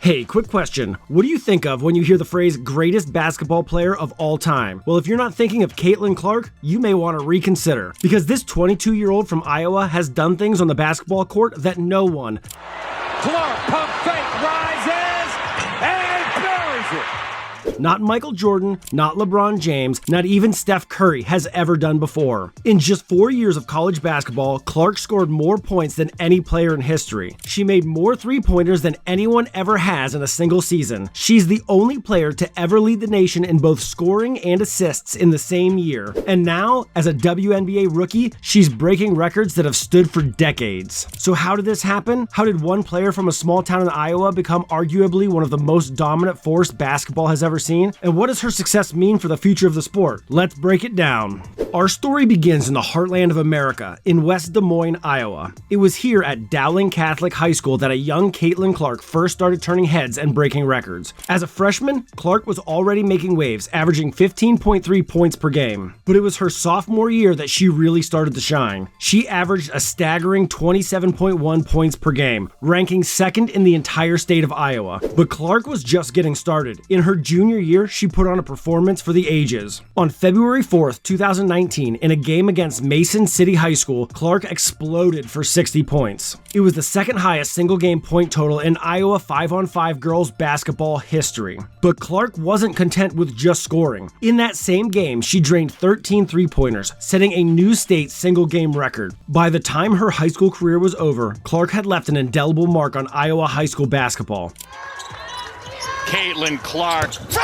Hey, quick question. What do you think of when you hear the phrase greatest basketball player of all time? Well, if you're not thinking of Caitlin Clark, you may want to reconsider. Because this 22-year-old from Iowa has done things on the basketball court that no one. Clark, pump fake, rises, and buries it. Not Michael Jordan, not LeBron James, not even Steph Curry has ever done before. In just 4 years of college basketball, Clark scored more points than any player in history. She made more three-pointers than anyone ever has in a single season. She's the only player to ever lead the nation in both scoring and assists in the same year. And now, as a WNBA rookie, she's breaking records that have stood for decades. So how did this happen? How did one player from a small town in Iowa become arguably one of the most dominant force basketball has ever seen? And what does her success mean for the future of the sport? Let's break it down. Our story begins in the heartland of America, in West Des Moines, Iowa. It was here at Dowling Catholic High School that a young Caitlin Clark first started turning heads and breaking records. As a freshman, Clark was already making waves, averaging 15.3 points per game. But it was her sophomore year that she really started to shine. She averaged a staggering 27.1 points per game, ranking second in the entire state of Iowa. But Clark was just getting started. In her junior year, she put on a performance for the ages. On February 4th, 2019, in a game against Mason City High School, Clark exploded for 60 points. It was the second highest single-game point total in Iowa 5-on-5 girls basketball history. But Clark wasn't content with just scoring. In that same game, she drained 13 three-pointers, setting a new state single-game record. By the time her high school career was over, Clark had left an indelible mark on Iowa high school basketball. Caitlin Clark from the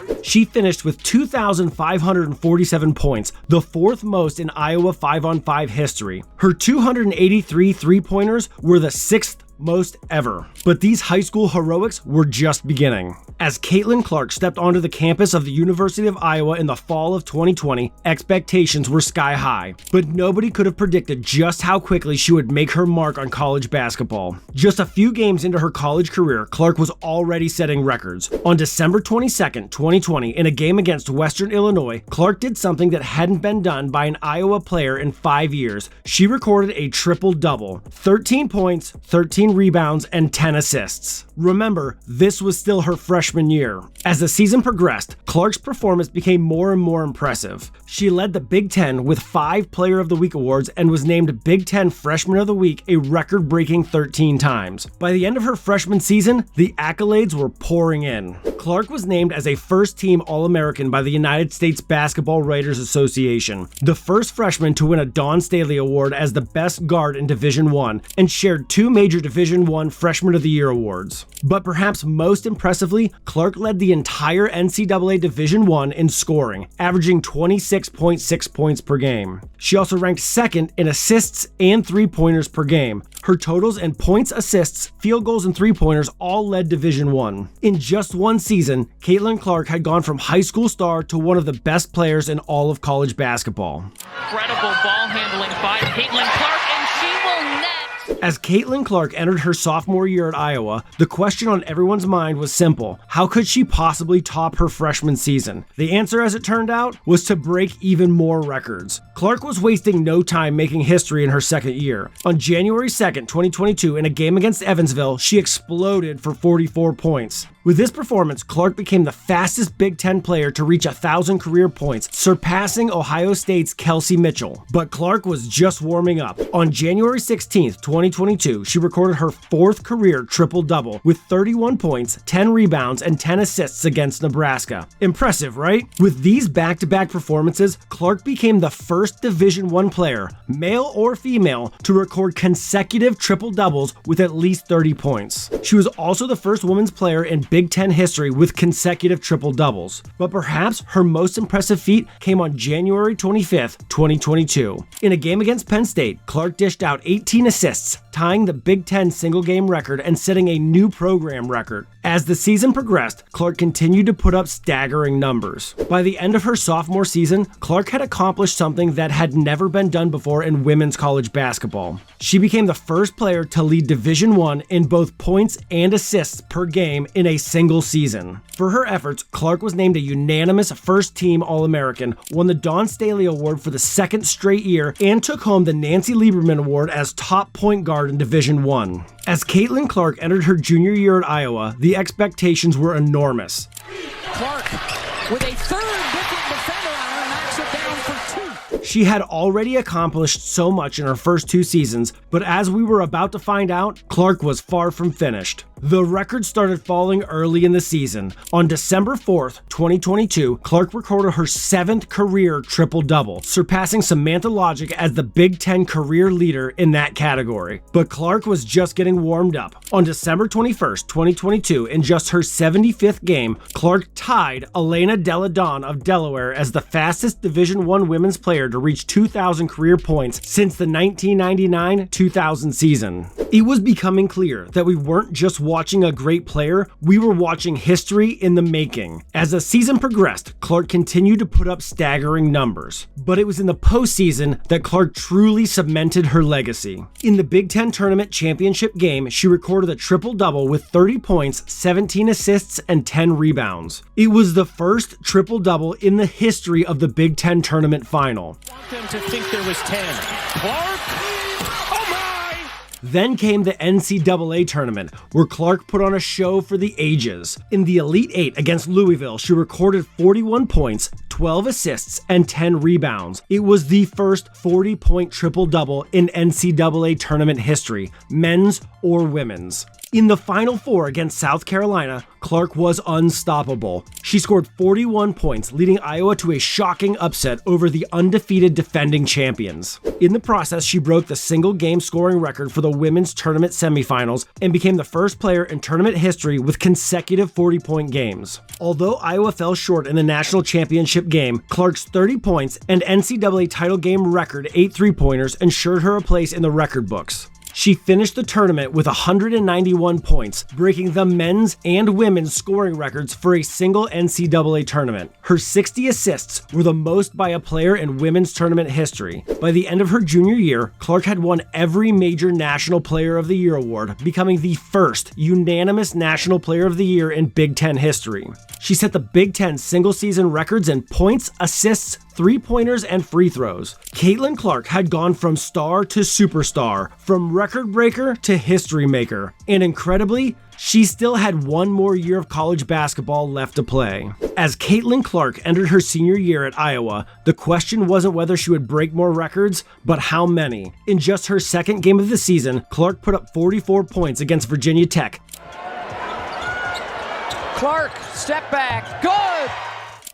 logo! She finished with 2,547 points, the fourth most in Iowa 5-on-5 history. Her 283 three-pointers were the sixth most ever. But these high school heroics were just beginning. As Caitlin Clark stepped onto the campus of the University of Iowa in the fall of 2020, expectations were sky high. But nobody could have predicted just how quickly she would make her mark on college basketball. Just a few games into her college career, Clark was already setting records. On December 22nd, 2020, in a game against Western Illinois, Clark did something that hadn't been done by an Iowa player in 5 years. She recorded a triple-double: 13 points, 13 rebounds, and 10 assists. Remember, this was still her freshman year. As the season progressed, Clark's performance became more and more impressive. She led the Big Ten with 5 Player of the Week awards and was named Big Ten Freshman of the Week a record-breaking 13 times. By the end of her freshman season, the accolades were pouring in. Clark was named as a first-team All-American by the United States Basketball Writers Association, the first freshman to win a Dawn Staley Award as the best guard in Division I, and shared 2 major Division I Freshman of the Year awards. But perhaps most impressively, Clark led the entire NCAA Division I in scoring, averaging 26.6 points per game. She also ranked second in assists and three-pointers per game. Her totals in points, assists, field goals, and three-pointers all led Division I. In just one season, Caitlin Clark had gone from high school star to one of the best players in all of college basketball. Incredible ball handling by Caitlin Clark, and she will net. As Caitlin Clark entered her sophomore year at Iowa, the question on everyone's mind was simple: how could she possibly top her freshman season? The answer, as it turned out, was to break even more records. Clark was wasting no time making history in her second year. On January 2nd, 2022, in a game against Evansville, she exploded for 44 points. With this performance, Clark became the fastest Big Ten player to reach 1,000 career points, surpassing Ohio State's Kelsey Mitchell. But Clark was just warming up. On January 16th, 2022, she recorded her 4th career triple-double with 31 points, 10 rebounds, and 10 assists against Nebraska. Impressive, right? With these back-to-back performances, Clark became the first Division I player, male or female, to record consecutive triple-doubles with at least 30 points. She was also the first women's player in Big Ten history with consecutive triple-doubles. But perhaps her most impressive feat came on January 25th, 2022. In a game against Penn State, Clark dished out 18 assists, tying the Big Ten single-game record and setting a new program record. As the season progressed, Clark continued to put up staggering numbers. By the end of her sophomore season, Clark had accomplished something that had never been done before in women's college basketball. She became the first player to lead Division I in both points and assists per game in a single season. For her efforts, Clark was named a unanimous first-team All-American, won the Dawn Staley Award for the second straight year, and took home the Nancy Lieberman Award as top point guard in Division I. As Caitlin Clark entered her junior year at Iowa, the expectations were enormous. Clark with a third different defender on her, knocks it down for 2. She had already accomplished so much in her first 2 seasons, but as we were about to find out, Clark was far from finished. The record started falling early in the season. On December 4th, 2022, Clark recorded her 7th career triple-double, surpassing Samantha Logic as the Big Ten career leader in that category. But Clark was just getting warmed up. On December 21st, 2022, in just her 75th game, Clark tied Elena Delle Donne of Delaware as the fastest Division I women's player to reach 2,000 career points since the 1999-2000 season. It was becoming clear that we weren't just watching a great player, we were watching history in the making. As the season progressed, Clark continued to put up staggering numbers. But it was in the postseason that Clark truly cemented her legacy. In the Big Ten Tournament Championship game, she recorded a triple-double with 30 points, 17 assists, and 10 rebounds. It was the first triple-double in the history of the Big Ten Tournament final. Want them to think there was 10. Clark? Oh my! Then came the NCAA tournament, where Clark put on a show for the ages. In the Elite Eight against Louisville, she recorded 41 points, 12 assists, and 10 rebounds. It was the first 40-point triple-double in NCAA tournament history, men's or women's. In the Final Four against South Carolina, Clark was unstoppable. She scored 41 points, leading Iowa to a shocking upset over the undefeated defending champions. In the process, she broke the single-game scoring record for the women's tournament semifinals and became the first player in tournament history with consecutive 40-point games. Although Iowa fell short in the national championship game, Clark's 30 points and NCAA title game record 8 3-pointers ensured her a place in the record books. She finished the tournament with 191 points, breaking the men's and women's scoring records for a single NCAA tournament. Her 60 assists were the most by a player in women's tournament history. By the end of her junior year, Clark had won every major National Player of the Year award, becoming the first unanimous National Player of the Year in Big Ten history. She set the Big Ten single-season records in points, assists, 3-pointers, and free throws. Caitlin Clark had gone from star to superstar, from record breaker to history maker, and incredibly, she still had one more year of college basketball left to play. As Caitlin Clark entered her senior year at Iowa, the question wasn't whether she would break more records, but how many. In just her second game of the season, Clark put up 44 points against Virginia Tech. Clark, step back, good!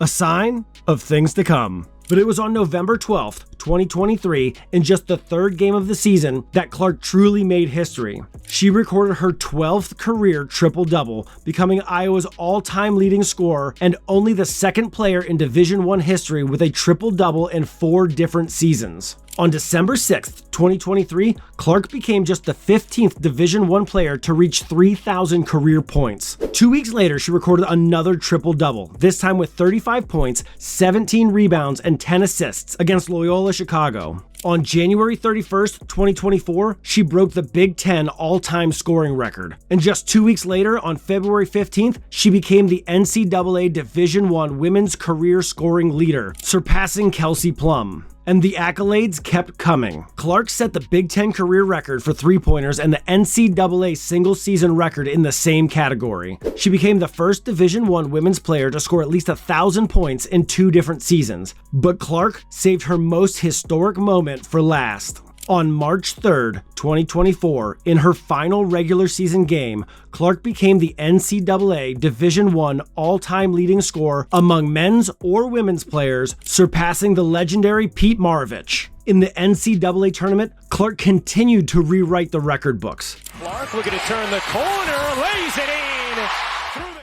A sign of things to come. But it was on November 12th, 2023, in just the third game of the season, that Clark truly made history. She recorded her 12th career triple-double, becoming Iowa's all-time leading scorer and only the second player in Division I history with a triple-double in 4 different seasons. On December 6th, 2023, Clark became just the 15th Division I player to reach 3,000 career points. 2 weeks later, she recorded another triple-double, this time with 35 points, 17 rebounds, and 10 assists against Loyola Chicago. On January 31st, 2024, she broke the Big Ten all-time scoring record. And just 2 weeks later, on February 15th, she became the NCAA Division I women's career scoring leader, surpassing Kelsey Plum. And the accolades kept coming. Clark set the Big Ten career record for 3-pointers and the NCAA single-season record in the same category. She became the first Division I women's player to score at least 1,000 points in 2 different seasons. But Clark saved her most historic moment for last. On March 3rd, 2024, in her final regular season game, Clark became the NCAA Division I all-time leading scorer among men's or women's players, surpassing the legendary Pete Maravich. In the NCAA tournament, Clark continued to rewrite the record books. Clark looking to turn the corner, lays it in!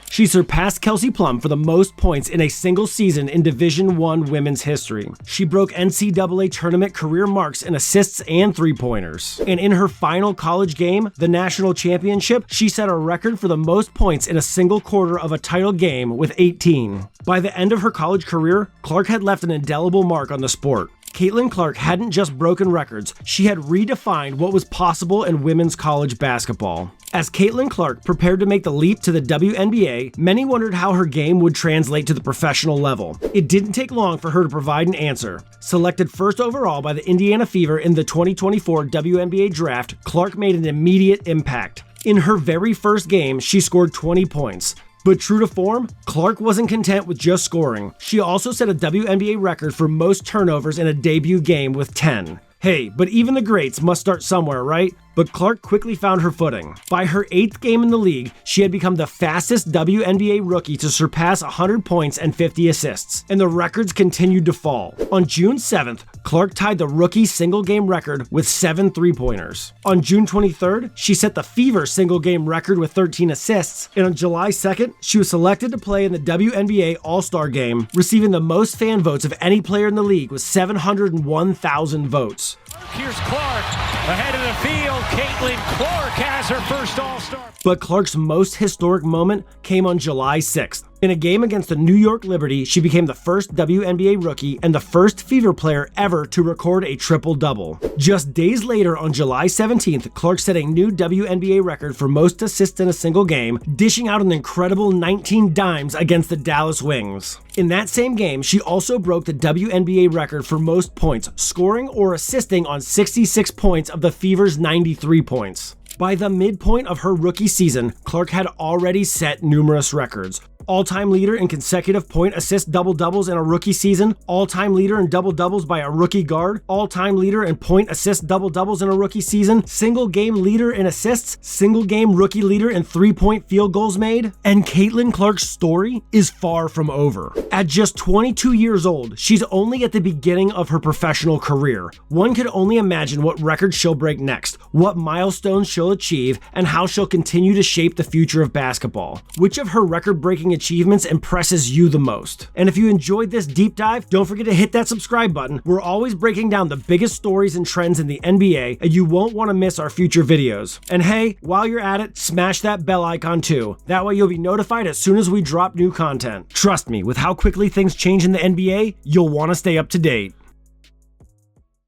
She surpassed Kelsey Plum for the most points in a single season in Division I women's history. She broke NCAA tournament career marks in assists and 3-pointers. And in her final college game, the national championship, she set a record for the most points in a single quarter of a title game with 18. By the end of her college career, Clark had left an indelible mark on the sport. Caitlin Clark hadn't just broken records, she had redefined what was possible in women's college basketball. As Caitlin Clark prepared to make the leap to the WNBA, many wondered how her game would translate to the professional level. It didn't take long for her to provide an answer. Selected first overall by the Indiana Fever in the 2024 WNBA draft, Clark made an immediate impact. In her very first game, she scored 20 points. But true to form, Clark wasn't content with just scoring. She also set a WNBA record for most turnovers in a debut game with 10. Hey, but even the greats must start somewhere, right? But Clark quickly found her footing. By her 8th game in the league, she had become the fastest WNBA rookie to surpass 100 points and 50 assists, and the records continued to fall. On June 7th, Clark tied the rookie single-game record with 7 three-pointers. On June 23rd, she set the Fever single-game record with 13 assists, and on July 2nd, she was selected to play in the WNBA All-Star Game, receiving the most fan votes of any player in the league with 701,000 votes. Here's Clark ahead of the field. Caitlin Clark has her first All-Star. But Clark's most historic moment came on July 6th. In a game against the New York Liberty, she became the first WNBA rookie and the first Fever player ever to record a triple-double. Just days later, on July 17th, Clark set a new WNBA record for most assists in a single game, dishing out an incredible 19 dimes against the Dallas Wings. In that same game, she also broke the WNBA record for most points, scoring or assisting on 66 points of the Fever's 93 points. By the midpoint of her rookie season, Clark had already set numerous records. All-time leader in consecutive point assist double-doubles in a rookie season, all-time leader in double-doubles by a rookie guard, all-time leader in point assist double-doubles in a rookie season, single-game leader in assists, single-game rookie leader in three-point field goals made. And Caitlin Clark's story is far from over. At just 22 years old, she's only at the beginning of her professional career. One could only imagine what records she'll break next, what milestones she'll achieve, and how she'll continue to shape the future of basketball. Which of her record-breaking achievements impresses you the most? And if you enjoyed this deep dive, don't forget to hit that subscribe button. We're always breaking down the biggest stories and trends in the NBA, and you won't want to miss our future videos. And hey, while you're at it, smash that bell icon too. That way you'll be notified as soon as we drop new content. Trust me, with how quickly things change in the NBA, you'll want to stay up to date.